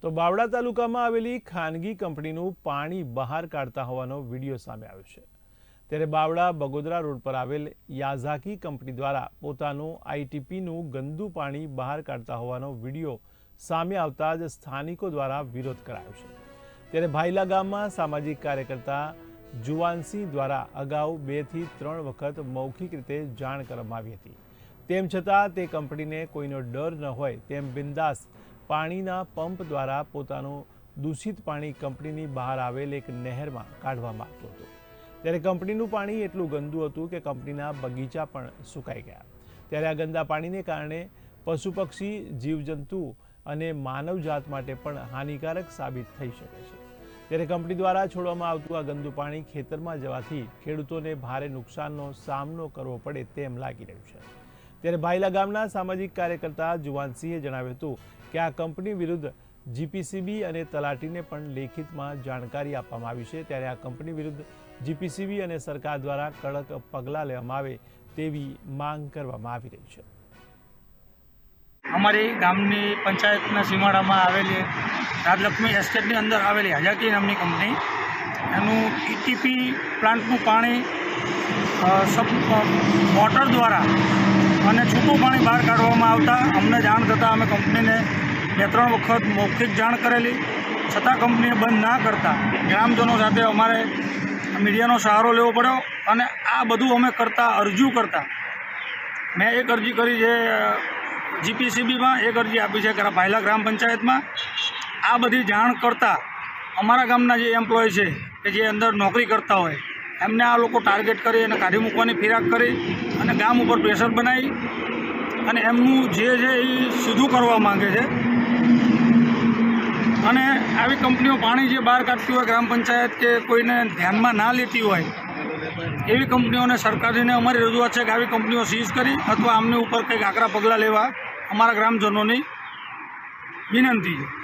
તો બાવળા તાલુકામાં આવેલી ખાનગી કંપનીનું પાણી બહાર કાઢતા હોવાનો વિડીયો સામે આવ્યો છે। ત્યારે બાવળા બગોદરા રોડ પર આવેલ યાઝાકી કંપની દ્વારા પોતાનું આઈટીપીનું ગંદુ પાણી બહાર કાઢતા હોવાનો વિડીયો સામે આવતા જ સ્થાનિકો દ્વારા વિરોધ કરાયો છે। ત્યારે ભાઈલા ગામમાં સામાજિક કાર્યકર્તા જુવાનસિંહ દ્વારા અગાઉ 2 થી 3 વખત મૌખિક રીતે જાણ કરવામાં આવી હતી। તેમ છતાં તે કંપનીને કોઈનો ડર ન હોય તેમ બિંદાસ પાણીના પંપ દ્વારા પોતાનું દૂષિત પાણી કંપનીની બહાર આવેલ એક નહેરમાં કાઢવામાં આવતું હતું। ત્યારે કંપનીનું પાણી એટલું ગંદુ હતું કે કંપનીના બગીચા પણ સુકાઈ ગયા। ત્યારે આ ગંદા પાણીને કારણે પશુ પક્ષી જીવજંતુ અને માનવજાત માટે પણ હાનિકારક સાબિત થઈ શકે છે। ત્યારે કંપની દ્વારા છોડવામાં આવતું આ ગંદુ પાણી ખેતરમાં જવાથી ખેડૂતોને ભારે નુકસાનનો સામનો કરવો પડે તેમ લાગી રહ્યું છે। ત્યારે ભાઈલા ગામના સામાજિક કાર્યકર્તા જુવાનસિંહે જણાવ્યું હતું કે આ કંપની વિરુદ્ધ જીપીસીબી અને તલાટીને પણ લેખિતમાં જાણકારી આપવામાં આવી છે। ત્યારે આ કંપની વિરુદ્ધ જીપીસીબી અને સરકાર દ્વારા કડક પગલાં લેવામાં આવે તેવી માંગ કરવામાં આવી રહી છે। અમારી ગામની પંચાયતના સીમાડામાં આવેલી રાજલક્ષ્મી એસ્ટેટની અંદર આવેલી યાઝાકી નામની કંપની એનું ઈટીપી પ્લાન્ટનું પાણી મોટર દ્વારા અને છૂટું પાણી બહાર કાઢવામાં આવતા અમને જાણ થતાં અમે કંપનીને 2-3 વખત મૌખિક જાણ કરેલી, છતાં કંપનીએ બંધ ના કરતા ગ્રામજનો સાથે અમારે મીડિયાનો સહારો લેવો પડ્યો। અને આ બધું અમે અરજી કરતા મેં એક અરજી કરી છે જીપીસીબીમાં, એક અરજી આપી છે ભાઈલા ગ્રામ પંચાયતમાં। આ બધી જાણ કરતાં અમારા ગામના જે એમ્પ્લોય છે કે જે અંદર નોકરી કરતા હોય એમને આ લોકો ટાર્ગેટ કરી અને કાઢી મૂકવાની ફિરાક કરી અને ગામ ઉપર પ્રેશર બનાવી અને એમનું જે છે એ સીધું કરવા માંગે છે। અને આવી કંપનીઓ પાણી જે બહાર કાઢતી હોય ગ્રામ પંચાયત કે કોઈને ધ્યાનમાં ના લેતી હોય એવી કંપનીઓને સરકારને અમારી રજૂઆત છે કે આવી કંપનીઓ સીઝ કરી અથવા આમની ઉપર કંઈક આકરા પગલાં લેવા અમારા ગ્રામજનોની વિનંતી છે।